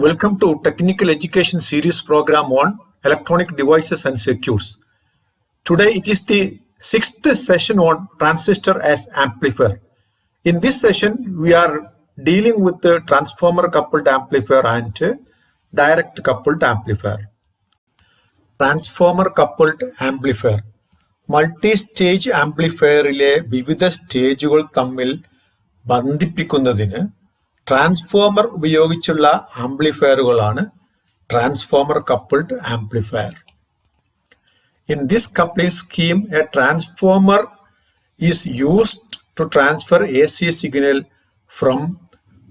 Welcome to Technical Education Series program on Electronic Devices and Circuits. Today it is the sixth session on transistor as amplifier. In this session we are dealing with the transformer coupled amplifier and direct coupled amplifier. Transformer coupled amplifier. Multi-stage amplifierile വിവിധ സ്റ്റേജുകൾ തമ്മിൽ ബന്ധിപ്പിക്കുന്നതിന് transformer ഉപയോഗിച്ചുള്ള ആംപ്ലിഫയറുകളാണ് transformer coupled amplifier. In this coupling scheme, a transformer is used to transfer AC signal from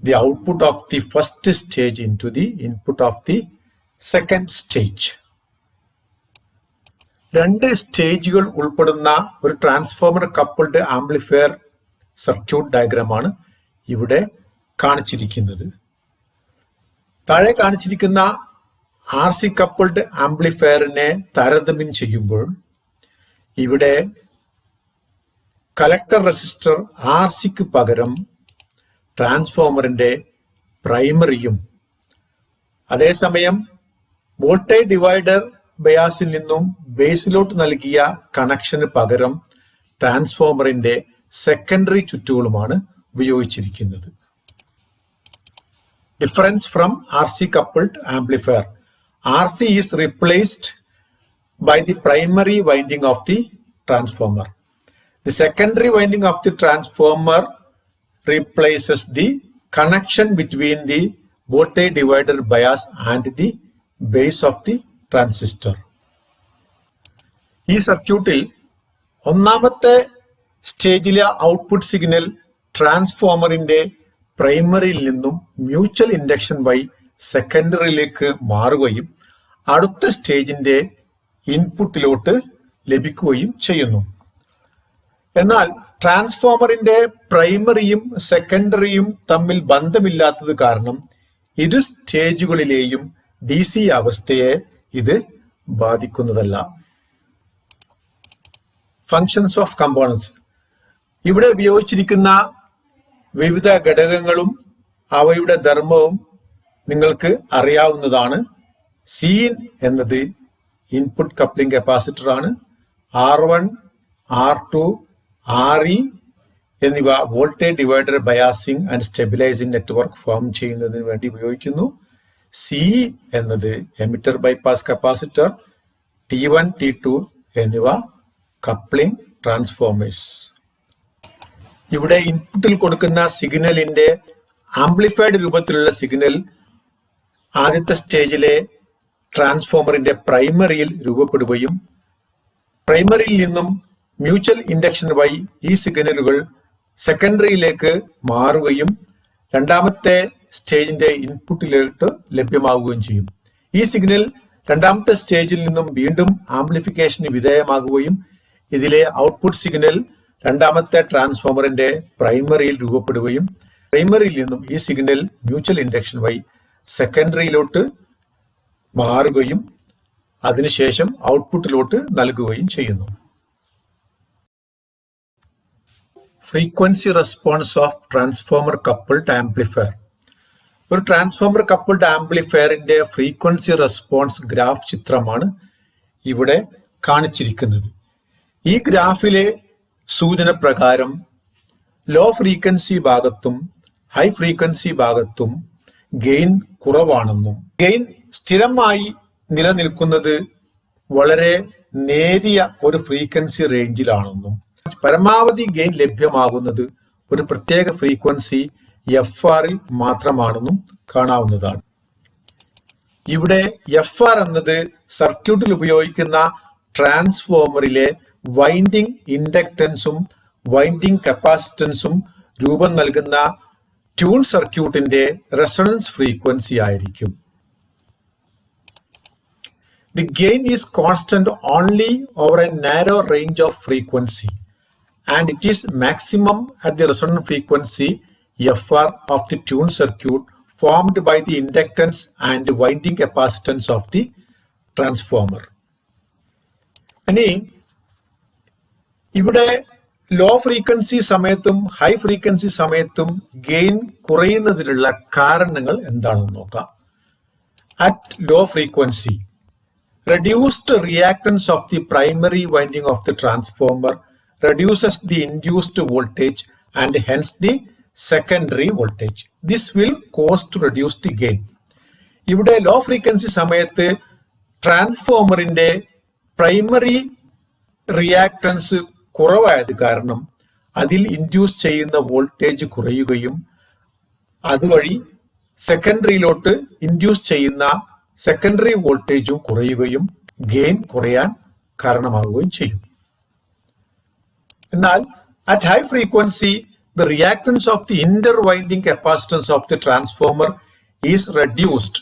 the output of the first stage into the input of the second stage. രണ്ട് സ്റ്റേജുകൾ ഉൾപ്പെടുന്ന ഒരു transformer coupled amplifier circuit ഡയഗ്രമാണ് ഇവിടെ കാണിച്ചിരിക്കുന്നത്. താഴെ കാണിച്ചിരിക്കുന്ന RC coupled ആംപ്ലിഫയറിനെ താരതമ്യം ചെയ്യുമ്പോൾ ഇവിടെ കളക്ടർ റെസിസ്റ്റർ RCക്ക് പകരം ട്രാൻസ്ഫോമറിന്റെ പ്രൈമറിയും അതേസമയം വോൾട്ടേജ് ഡിവൈഡർ ബയാസിൽ നിന്നും ബേസിലോട്ട് നൽകിയ കണക്ഷന് പകരം ട്രാൻസ്ഫോമറിന്റെ സെക്കൻഡറി ചുറ്റുകളുമാണ് ഉപയോഗിച്ചിരിക്കുന്നത്. Difference from RC coupled amplifier. RC is replaced by the primary winding of the transformer. The secondary winding of the transformer replaces the connection between the voltage divider bias and the base of the transistor. ഈ സർക്യൂട്ടിൽ ഒന്നാമത്തെ സ്റ്റേജിലെ output signal ട്രാൻസ്ഫോമറിന്റെ പ്രൈമറിയിൽ നിന്നും mutual induction വഴി സെക്കൻഡറിയിലേക്ക് മാറുകയും അടുത്ത സ്റ്റേജിന്റെ ഇൻപുട്ടിലോട്ട് ലഭിക്കുകയും ചെയ്യുന്നു. എന്നാൽ ട്രാൻസ്ഫോമറിന്റെ പ്രൈമറിയും സെക്കൻഡറിയും തമ്മിൽ ബന്ധമില്ലാത്തത് കാരണം ഇരു സ്റ്റേജുകളിലെയും DC അവസ്ഥയെ ഇത് ബാധിക്കുന്നതല്ല. Functions of components. ഇവിടെ ഉപയോഗിച്ചിരിക്കുന്ന വിവിധ ഘടകങ്ങളും അവയുടെ ധർമ്മവും നിങ്ങൾക്ക് അറിയാവുന്നതാണ്. Cin എന്നത് ഇൻപുട്ട് കപ്ലിംഗ് കപ്പാസിറ്റർ ആണ്. R1, R2, RE എന്നിവ voltage divider biasing and stabilising network form ചെയ്യുന്നതിന് വേണ്ടി ഉപയോഗിക്കുന്നു. CE എന്നത് emitter bypass capacitor, T1, T2 എന്നിവ കപ്ലിംഗ് ട്രാൻസ്ഫോമേഴ്സ്. ഇവിടെ ഇൻപുട്ടിൽ കൊടുക്കുന്ന സിഗ്നലിന്റെ ആംപ്ലിഫൈഡ് രൂപത്തിലുള്ള സിഗ്നൽ ആദ്യത്തെ സ്റ്റേജിലെ ട്രാൻസ്ഫോമറിന്റെ പ്രൈമറിയിൽ രൂപപ്പെടുകയും പ്രൈമറിയിൽ നിന്നും മ്യൂച്വൽ ഇൻഡക്ഷൻ വഴി ഈ സിഗ്നലുകൾ സെക്കൻഡറിയിലേക്ക് മാറുകയും രണ്ടാമത്തെ സ്റ്റേജിന്റെ ഇൻപുട്ടിലേക്ക് ലഭ്യമാവുകയും ചെയ്യും. ഈ സിഗ്നൽ രണ്ടാമത്തെ സ്റ്റേജിൽ നിന്നും വീണ്ടും ആംപ്ലിഫിക്കേഷന് വിധേയമാകുകയും ഇതിലെ ഔട്ട്പുട്ട് സിഗ്നൽ രണ്ടാമത്തെ ട്രാൻസ്ഫോമറിന്റെ പ്രൈമറിയിൽ രൂപപ്പെടുകയും പ്രൈമറിയിൽ നിന്നും ഈ സിഗ്നൽ മ്യൂച്വൽ ഇൻഡക്ഷൻ വഴി സെക്കൻഡറിയിലോട്ട് മാറുകയും അതിനുശേഷം ഔട്ട്പുട്ടിലോട്ട് നൽകുകയും ചെയ്യുന്നു. Frequency response of transformer coupled amplifier. ഒരു ട്രാൻസ്ഫോമർ കപ്പിൾഡ് ആംപ്ലിഫയറിന്റെ ഫ്രീക്വൻസി റെസ്പോൺസ് ഗ്രാഫ് ചിത്രമാണ് ഇവിടെ കാണിച്ചിരിക്കുന്നത്. ഈ ഗ്രാഫിലെ സൂചന പ്രകാരം ലോ ഫ്രീക്വൻസി ഭാഗത്തും ഹൈ ഫ്രീക്വൻസി ഭാഗത്തും ഗെയിൻ കുറവാണെന്നും ഗെയിൻ സ്ഥിരമായി നിലനിൽക്കുന്നത് വളരെ നേരിയ ഒരു ഫ്രീക്വൻസി റേഞ്ചിലാണെന്നും പരമാവധി ഗെയിൻ ലഭ്യമാകുന്നത് ഒരു പ്രത്യേക ഫ്രീക്വൻസി FRൽ മാത്രമാണെന്നും കാണാവുന്നതാണ്. ഇവിടെ FR എന്നത് സർക്യൂട്ടിൽ ഉപയോഗിക്കുന്ന ട്രാൻസ്ഫോമറിലെ വൈൻഡിങ് ഇൻഡക്റ്റൻസും വൈൻഡിങ് കപ്പാസിറ്റൻസും രൂപം നൽകുന്ന ട്യൂൺ സർക്യൂട്ടിന്റെ റെസൊണൻസ് ഫ്രീക്വൻസി ആയിരിക്കും. The gain is constant only over a narrow range of frequency and it is maximum at the resonant frequency FR of the tune circuit formed by the inductance and winding capacitance of the transformer. ഇനി ഇവിടെ low frequency സമയത്തും high frequency സമയത്തും gain കുറയുന്നതിനുള്ള കാരണങ്ങൾ എന്താണെന്ന് നോക്കാം. at low frequency. Reduced reactance of the primary winding of the transformer reduces the induced voltage and hence the secondary voltage. This will cause to reduce the gain. ഇവിടെ low frequency സമയത്ത് ട്രാൻസ്ഫോമറിന്റെ primary reactance കുറവായത് കാരണം അതിൽ induce ചെയ്യുന്ന voltage കുറയുകയും അതുവഴി സെക്കൻഡറിയിലോട്ട് induce ചെയ്യുന്ന secondary വോൾട്ടേജും കുറയുകയും ഗെയിൻ കുറയാൻ കാരണമാവുകയും ചെയ്യും. എന്നാൽ at high frequency the reactance of the interwinding capacitance of the transformer is reduced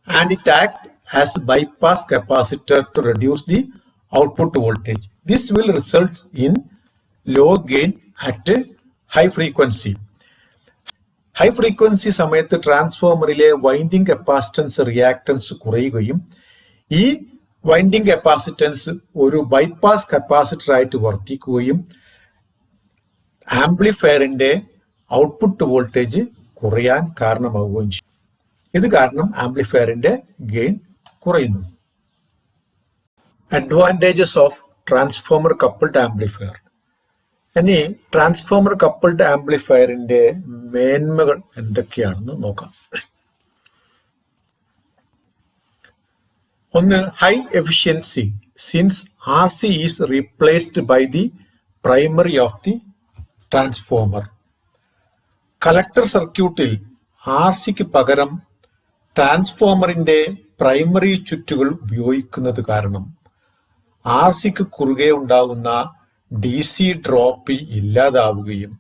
and it acts as bypass capacitor to reduce the output voltage. This will result in low gain at high frequency. High frequency സമയത്ത് ട്രാൻസ്ഫോമറിലെ winding capacitance reactance കുറയുകയും ഈ winding capacitance ഒരു bypass capacitor ആയിട്ട് വർത്തിക്കുകയും ആംപ്ലിഫയറിന്റെ output voltage കുറയാൻ കാരണമാവുകയും ചെയ്യും. ഇത് കാരണം ആംപ്ലിഫയറിന്റെ ഗെയിൻ കുറയുന്നു. Advantages of transformer coupled amplifier. ഇനി ട്രാൻസ്ഫോമർ കപ്പിൾഡ് ആംപ്ലിഫയറിന്റെ മേന്മകൾ എന്തൊക്കെയാണെന്ന് നോക്കാം. ഒന്ന്, high efficiency since R C is replaced by the primary of the transformer. Collector സർക്യൂട്ടിൽ ആർ സിക്ക് പകരം ട്രാൻസ്ഫോമറിന്റെ പ്രൈമറി ചുറ്റുകൾ ഉപയോഗിക്കുന്നത് കാരണം ആർ സിക്ക് കുറുകെ ഉണ്ടാകുന്ന ഡി സി ഡ്രോപ്പ് ഇല്ലാതാവുകയും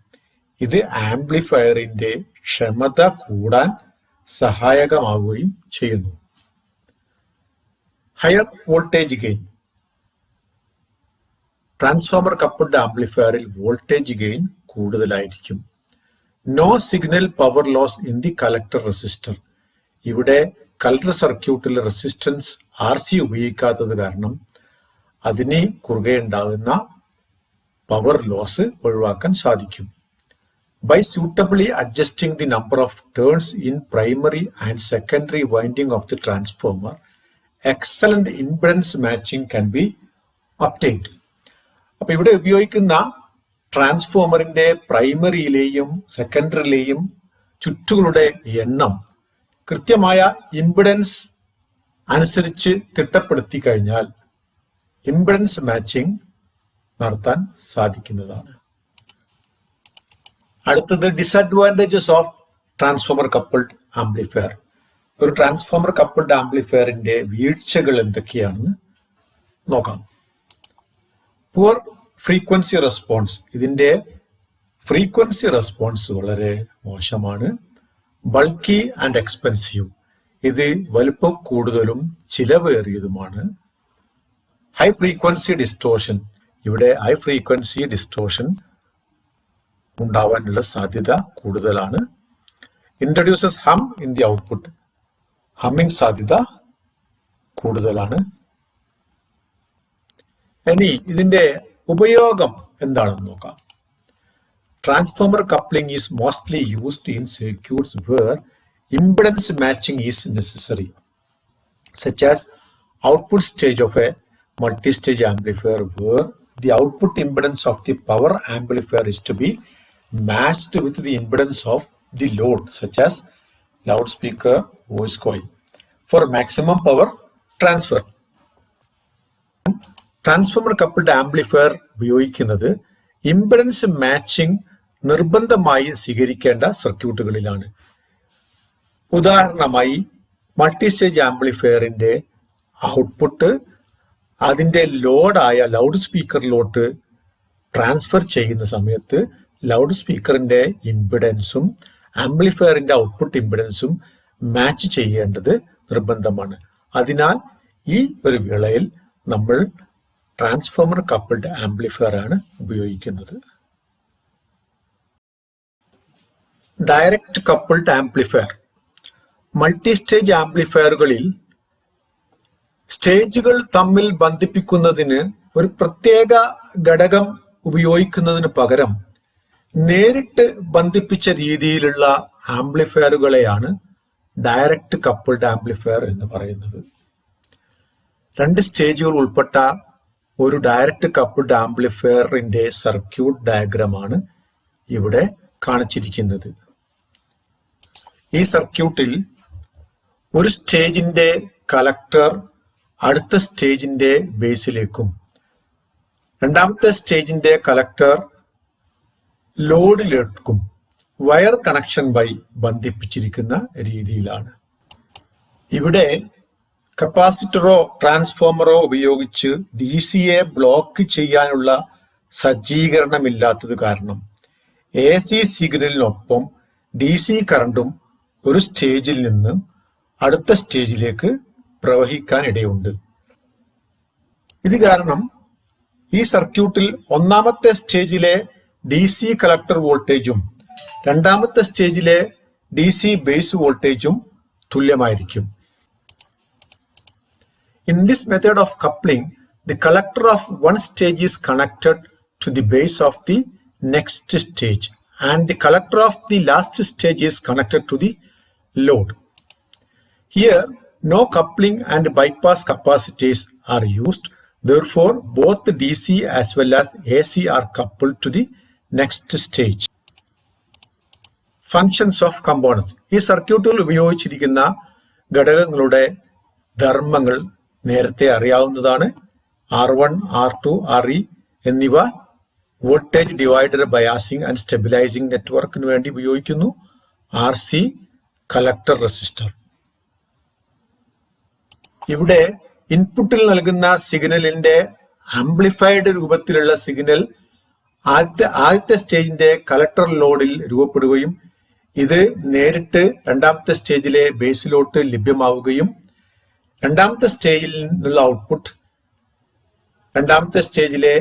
ഇത് ആംപ്ലിഫയറിന്റെ ക്ഷമത കൂടാൻ സഹായകമാവുകയും ചെയ്യുന്നു. Higher voltage gain. Transformer coupled ആംപ്ലിഫയറിൽ വോൾട്ടേജ് ഗെയിൻ കൂടുതലായിരിക്കും. No signal power loss in the collector resistor. ഇവിടെ കളക്ടർ സർക്യൂട്ടിൽ റെസിസ്റ്റൻസ് ആർ സി ഉപയോഗിക്കാത്തത് കാരണം അതിന് കുറുകെ ഉണ്ടാകുന്ന പവർ ലോസ് ഒഴിവാക്കാൻ സാധിക്കും. By suitably adjusting the number of turns in primary and secondary winding of the transformer, excellent impedance matching can be obtained. അപ്പൊ ഇവിടെ ഉപയോഗിക്കുന്ന ട്രാൻസ്ഫോമറിന്റെ പ്രൈമറിയിലെയും സെക്കൻഡറിയിലെയും ചുറ്റുകളുടെ എണ്ണം കൃത്യമായ ഇംപിഡൻസ് അനുസരിച്ച് തിട്ടപ്പെടുത്തി കഴിഞ്ഞാൽ ഇംപിഡൻസ് മാച്ചിങ് നടത്താൻ സാധിക്കുന്നതാണ്. അടുത്തത് disadvantages of transformer coupled amplifier. ഒരു ട്രാൻസ്ഫോമർ കപ്പിൾഡ് ആംപ്ലിഫയറിന്റെ വീഴ്ചകൾ എന്തൊക്കെയാണെന്ന് നോക്കാം. Poor frequency response. ഇതിന്റെ ഫ്രീക്വൻസി റെസ്പോൺസ് വളരെ മോശമാണ്. Bulky and expensive. ഇത് വലുപ്പം കൂടുതലും ചിലവേറിയതുമാണ്. High frequency distortion. ഇവിടെ ഹൈ ഫ്രീക്വൻസി ഡിസ്റ്റോർഷൻ ഉണ്ടാവാനുള്ള സാധ്യത കൂടുതലാണ്. Introduces hum in the output. Humming സാധ്യത കൂടുതലാണ്. ഇനി ഇതിന്റെ ഉപയോഗം എന്താണെന്ന് നോക്കാം. Transformer coupling is mostly used in circuits where impedance matching is necessary, such as output stage of A multi-stage amplifier where the output impedance of the power amplifier is to be matched with the impedance of the load such as loudspeaker, voice coil for maximum power transfer. Transformer coupled amplifier ഉപയോഗിക്കുന്നത് impedance matching നിർബന്ധമായി സ്വീകരിക്കേണ്ട സർക്യൂട്ടുകളിലാണ്. ഉദാഹരണമായി multi stage ആംപ്ലിഫയറിന്റെ output അതിന്റെ ലോഡായ loud സ്പീക്കറിലോട്ട് transfer ചെയ്യുന്ന സമയത്ത് loud സ്പീക്കറിന്റെ ഇംപിഡൻസും ആംപ്ലിഫയറിന്റെ output ഇംപിഡൻസും match ചെയ്യേണ്ടത് നിർബന്ധമാണ്. അതിനാൽ ഈ ഒരു വേളയിൽ നമ്മൾ ട്രാൻസ്ഫോമർ കപ്പിൾഡ് ആംപ്ലിഫയർ ആണ് ഉപയോഗിക്കുന്നത്. Direct coupled amplifier. Multi stage ആംപ്ലിഫയറുകളിൽ സ്റ്റേജുകൾ തമ്മിൽ ബന്ധിപ്പിക്കുന്നതിന് ഒരു പ്രത്യേക ഘടകം ഉപയോഗിക്കുന്നതിന് പകരം നേരിട്ട് ബന്ധിപ്പിച്ച രീതിയിലുള്ള ആംപ്ലിഫയറുകളെയാണ് ഡയറക്റ്റ് കപ്പിൾഡ് ആംപ്ലിഫയർ എന്ന് പറയുന്നത്. 2 സ്റ്റേജുകൾ ഉൾപ്പെട്ട ഒരു ഡയറക്റ്റ് കപ്പിൾഡ് ആംപ്ലിഫയറിന്റെ സർക്യൂട്ട് ഡയഗ്രമാണ് ഇവിടെ കാണിച്ചിരിക്കുന്നത്. ഈ സർക്യൂട്ടിൽ ഒരു സ്റ്റേജിന്റെ കളക്ടർ അടുത്ത സ്റ്റേജിന്റെ ബേസിലേക്കും രണ്ടാമത്തെ സ്റ്റേജിന്റെ കളക്ടർ ലോഡിലേക്കും വയർ കണക്ഷൻ വഴി ബന്ധിപ്പിച്ചിരിക്കുന്ന രീതിയിലാണ്. ഇവിടെ കപ്പാസിറ്ററോ ട്രാൻസ്ഫോമറോ ഉപയോഗിച്ച് DC-യെ ബ്ലോക്ക് ചെയ്യാനുള്ള സജ്ജീകരണമില്ലാത്തത് കാരണം AC സിഗ്നലിനൊപ്പം DC കറണ്ടും ഒരു സ്റ്റേജിൽ നിന്ന് അടുത്ത സ്റ്റേജിലേക്ക് പ്രവഹിക്കാൻ ഇടയുണ്ട്. ഇത് കാരണം ഈ സർക്യൂട്ടിൽ ഒന്നാമത്തെ സ്റ്റേജിലെ DC കളക്ടർ വോൾട്ടേജും രണ്ടാമത്തെ സ്റ്റേജിലെ DC ബേസ് വോൾട്ടേജും തുല്യമായിരിക്കും. In this method of coupling, the collector of one stage is connected to the base of the next stage and the collector of the last stage is connected to the load. Here, no coupling and bypass capacitors are used. Therefore, both the DC as well as AC are coupled to the next stage. Functions of components. ഈ സർക്യൂട്ടിൽ ഉപയോഗിച്ചിരിക്കുന്ന ഘടകങ്ങളുടെ ധർമ്മങ്ങൾ നേരത്തെ അറിയാവുന്നതാണ്. R1, R2, RE എന്നിവ voltage divider biasing and stabilising നെറ്റ്വർക്കിന് വേണ്ടി ഉപയോഗിക്കുന്നു. RC collector resistor. ഇവിടെ ഇൻപുട്ടിൽ നൽകുന്ന സിഗ്നലിന്റെ ആംപ്ലിഫൈഡ് രൂപത്തിലുള്ള സിഗ്നൽ ആദ്യത്തെ സ്റ്റേജിന്റെ കളക്ടർ ലോഡിൽ രൂപപ്പെടുകയും ഇത് നേരിട്ട് രണ്ടാമത്തെ സ്റ്റേജിലെ ബേസിലോട്ട് ലഭ്യമാവുകയും രണ്ടാമത്തെ സ്റ്റേജിൽ നിന്നുള്ള ഔട്ട്പുട്ട് രണ്ടാമത്തെ സ്റ്റേജിലെ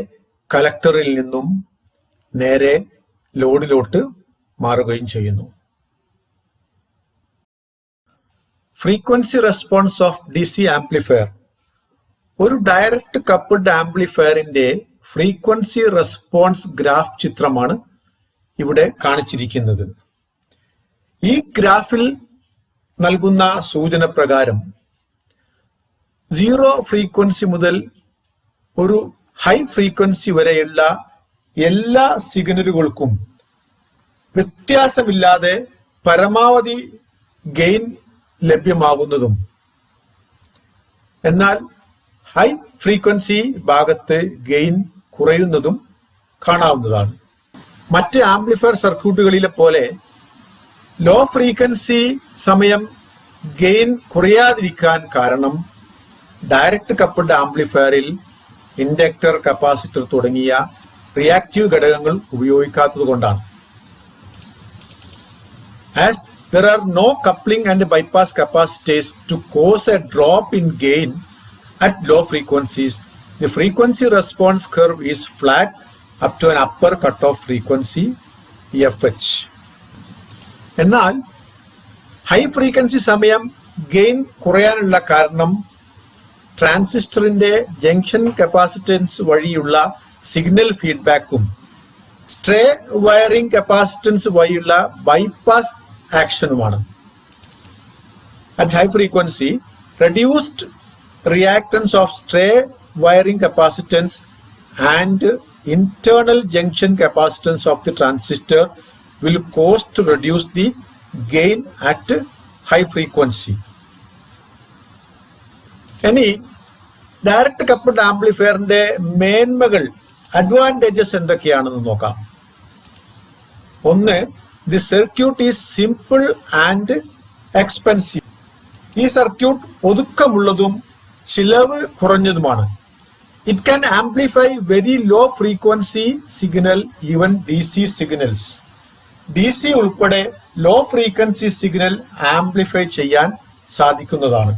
കളക്ടറിൽ നിന്നും നേരെ ലോഡിലോട്ട് മാറുകയും ചെയ്യുന്നു. Frequency response of DC amplifier. ഒരു ഡയറക്റ്റ് കപ്പിൾഡ് ആംപ്ലിഫയറിന്റെ ഫ്രീക്വൻസി റെസ്പോൺസ് ഗ്രാഫ് ചിത്രമാണ് ഇവിടെ കാണിച്ചിരിക്കുന്നത്. ഈ ഗ്രാഫിൽ നൽകുന്ന സൂചന പ്രകാരം 0 ഫ്രീക്വൻസി മുതൽ ഒരു ഹൈ ഫ്രീക്വൻസി വരെയുള്ള എല്ലാ സിഗ്നലുകൾക്കും വ്യത്യാസമില്ലാതെ പരമാവധി ഗെയിൻ ലഭ്യമാകുന്നതും എന്നാൽ ഹൈ ഫ്രീക്വൻസി ഭാഗത്ത് ഗെയിൻ കുറയുന്നതും കാണാവുന്നതാണ്. മറ്റ് ആംപ്ലിഫയർ സർക്യൂട്ടുകളിലെ പോലെ ലോ ഫ്രീക്വൻസി സമയം ഗെയിൻ കുറയാതിരിക്കാൻ കാരണം ഡയറക്റ്റ് കപ്പിൾഡ് ആംപ്ലിഫയറിൽ ഇൻഡക്ടർ, കപ്പാസിറ്റർ തുടങ്ങിയ റിയാക്റ്റീവ് ഘടകങ്ങൾ ഉപയോഗിക്കാത്തത് കൊണ്ടാണ്. As there are no coupling and bypass capacitors to cause a drop in gain at low frequencies, the frequency response curve is flat up to an upper cutoff frequency FH. എന്നാൽ high frequency സമയം gain കുറയാനുള്ള കാരണം ട്രാൻസിസ്റ്ററിന്റെ junction capacitance വഴിയുള്ള signal ഫീഡ്ബാക്കും stray wiring capacitance വഴിയുള്ള bypass ആക്ഷനുമാണ്. At high frequency reduced reactance of stray wiring capacitance and internal junction capacitance of the transistor will cause to reduce the gain at high frequency. ഇനി direct coupled ആംപ്ലിഫയറിന്റെ മേന്മകൾ, advantages എന്തൊക്കെയാണെന്ന് നോക്കാം. ഒന്ന്, the circuit is simple and expensive. ഈ circuit ഒതുക്കമുള്ളതും ചിലവ് കുറഞ്ഞതുമാണ്. It can amplify very low frequency signal, even DC signals. DC ഉൾപ്പെടെ low frequency signal amplify ചെയ്യാൻ സാധിക്കുന്നതാണ്.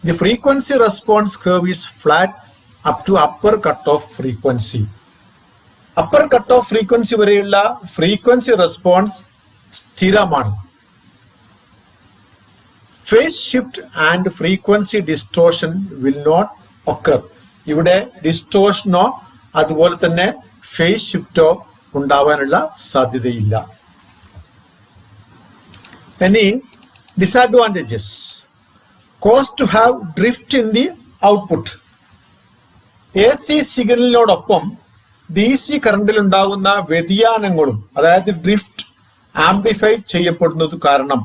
The frequency response curve is flat up to upper cutoff frequency. Upper cutoff frequency വരെയുള്ള frequency response സ്ഥിരമാണ്. Phase shift and frequency distortion will not occur. ഇവിടെ ഡിസ്റ്റോഷനോ അതുപോലെ തന്നെ face ഷിഫ്റ്റോ ഉണ്ടാവാനുള്ള സാധ്യതയില്ല. ഇനി Disadvantages. Cause to have drift in the output. AC സിഗ്നലിനോടൊപ്പം DC കറണ്ടിൽ ഉണ്ടാകുന്ന വ്യതിയാനങ്ങളും അതായത് ഡ്രിഫ്റ്റ് ആംപ്ലിഫൈ ചെയ്യപ്പെടുന്നത് കാരണം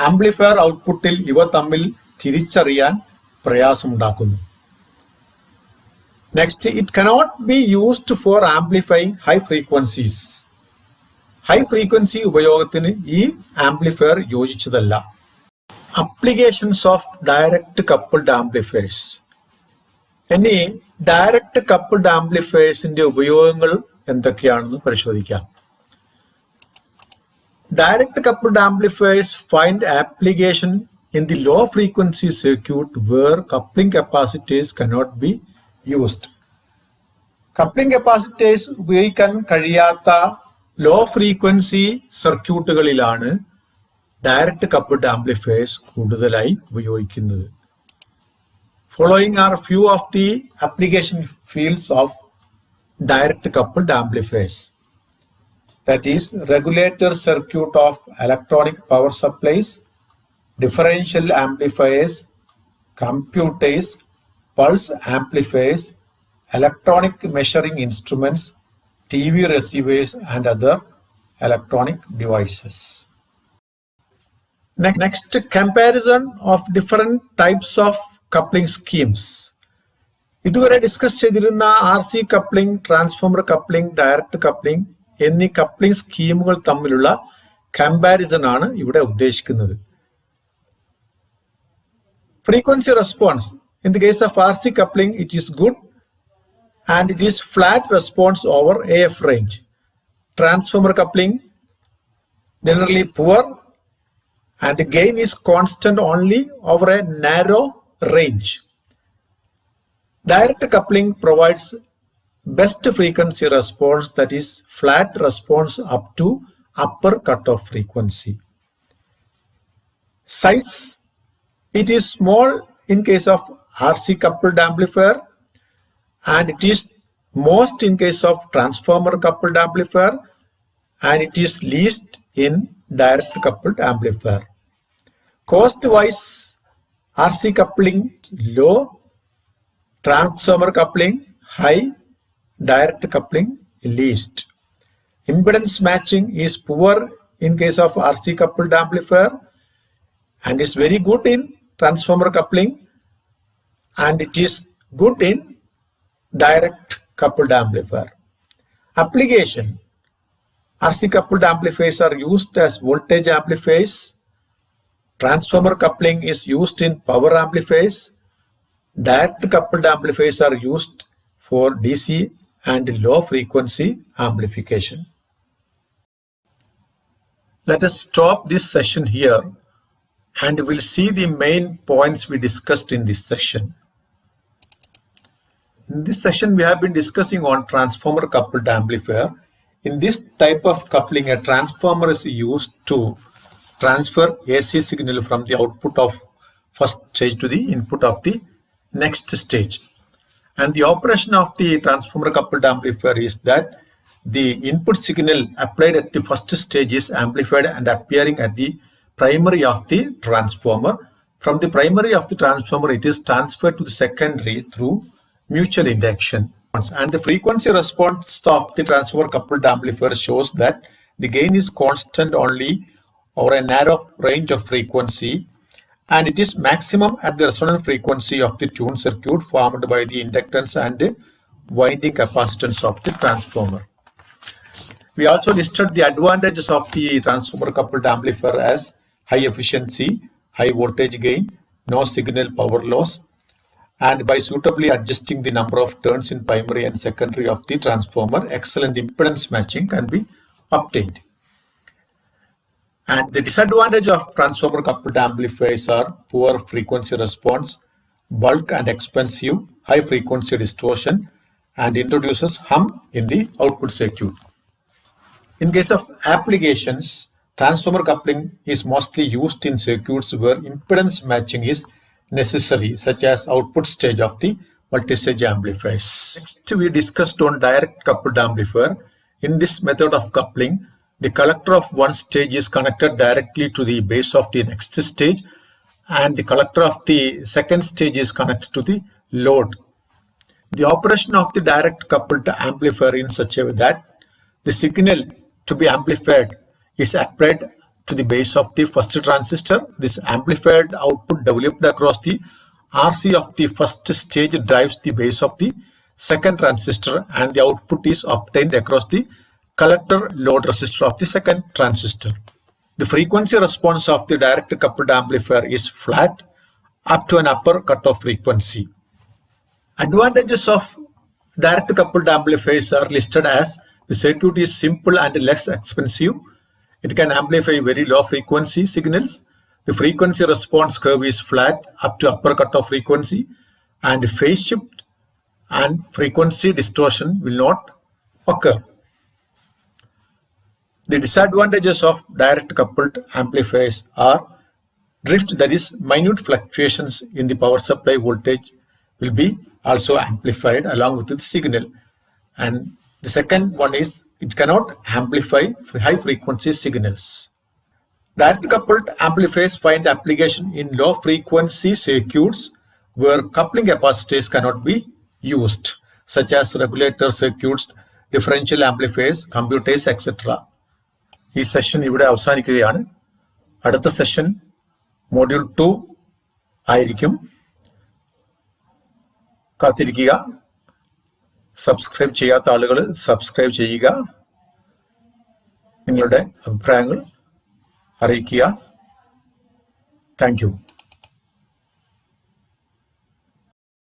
ആംപ്ലിഫയർ ഔട്ട്പുട്ടിൽ ഇവ തമ്മിൽ തിരിച്ചറിയാൻ പ്രയാസമുണ്ടാക്കുന്നു. Next, it cannot be used for amplifying high frequencies. High frequency ഉപയോഗത്തിന് ഈ ആംപ്ലിഫയർ യോജിച്ചതല്ല. Applications of direct coupled amplifiers. ഇനി ഡയറക്റ്റ് കപ്പിൾഡ് ആംപ്ലിഫയേഴ്സിന്റെ ഉപയോഗങ്ങൾ എന്തൊക്കെയാണെന്ന് പരിശോധിക്കാം. Direct coupled amplifiers find application in the low frequency circuit where coupling capacitors cannot be used. Coupling capacitors ഉപയോഗിക്കാൻ കഴിയാത്ത ലോ ഫ്രീക്വൻസി സർക്യൂട്ടുകളിലാണ് ഡയറക്റ്റ് കപ്പിൾഡ് ആംപ്ലിഫയേഴ്സ് കൂടുതലായി ഉപയോഗിക്കുന്നത്. Following are few of the application fields of direct coupled amplifiers. That is, regulator circuit of electronic power supplies, differential amplifiers, computers, pulse amplifiers, electronic measuring instruments, TV receivers, and other electronic devices. Next, comparison of different types of coupling schemes. ഇതുവരെ discuss ചെയ്തിരുന്ന RC coupling, transformer coupling, direct coupling എന്നീ coupling സ്കീമുകൾ തമ്മിലുള്ള comparison ആണ് ഇവിടെ ഉദ്ദേശിക്കുന്നത്. Frequency response. In the case of RC coupling, it is good and it is flat response over AF range. Transformer coupling generally poor and the gain is constant only over a narrow range. Direct coupling provides best frequency response, that is flat response up to upper cutoff frequency. Size. It is small in case of RC coupled amplifier and it is most in case of transformer coupled amplifier and it is least in direct coupled amplifier. Cost wise, RC coupling low, transformer coupling high, direct coupling least. Impedance matching is poor in case of RC coupled amplifier and is very good in transformer coupling and it is good in direct coupled amplifier. Application. RC coupled amplifiers are used as voltage amplifiers. Transformer coupling is used in power amplifiers. Direct coupled amplifiers are used for DC and low frequency amplification. Let us stop this session here and we'll see the main points we discussed in this session. In this session, we have been discussing on transformer coupled amplifier. In this type of coupling, a transformer is used to transfer AC signal from the output of first stage to the input of the next stage. And the operation of the transformer coupled amplifier is that the input signal applied at the first stage is amplified and appearing at the primary of the transformer. From the primary of the transformer, it is transferred to the secondary through mutual induction. And the frequency response of the transformer coupled amplifier shows that the gain is constant only over a narrow range of frequency and it is maximum at the resonant frequency of the tuned circuit formed by the inductance and winding capacitance of the transformer. We also listed the advantages of the transformer coupled amplifier as high efficiency, high voltage gain, no signal power loss, and by suitably adjusting the number of turns in primary and secondary of the transformer, excellent impedance matching can be obtained. And the disadvantage of transformer coupled amplifiers are poor frequency response, bulk and expensive, high frequency distortion, and introduces hum in the output circuit. In case of applications, transformer coupling is mostly used in circuits where impedance matching is necessary, such as output stage of the multi-stage amplifiers. Next, we discussed on direct coupled amplifier. In this method of coupling, the collector of one stage is connected directly to the base of the next stage, and the collector of the second stage is connected to the load. The operation of the direct coupled amplifier in such a way that the signal to be amplified is applied to the base of the first transistor. This amplified output developed across the RC of the first stage drives the base of the second transistor, and the output is obtained across the collector load resistor of the second transistor. The frequency response of the direct coupled amplifier is flat up to an upper cutoff frequency. Advantages of direct coupled amplifiers are listed as: the circuit is simple and less expensive. It can amplify very low frequency signals. The frequency response curve is flat up to upper cutoff frequency, and phase shift and frequency distortion will not occur. The disadvantages of direct coupled amplifiers are drift, that is, minute fluctuations in the power supply voltage will be also amplified along with the signal. And the second one is it cannot amplify high frequency signals. Direct coupled amplifiers find application in low frequency circuits where coupling capacitors cannot be used, such as regulator circuits, differential amplifiers, computers, etc. ഈ session ഇവിടെ അവസാനിക്കുകയാണ്. അടുത്ത session module 2 ആയിരിക്കും. കാത്തിരിക്കുക. Subscribe ചെയ്യാത്ത ആളുകൾ subscribe ചെയ്യുക. നിങ്ങളുടെ അഭിപ്രായങ്ങൾ അറിയിക്കുക. Thank you.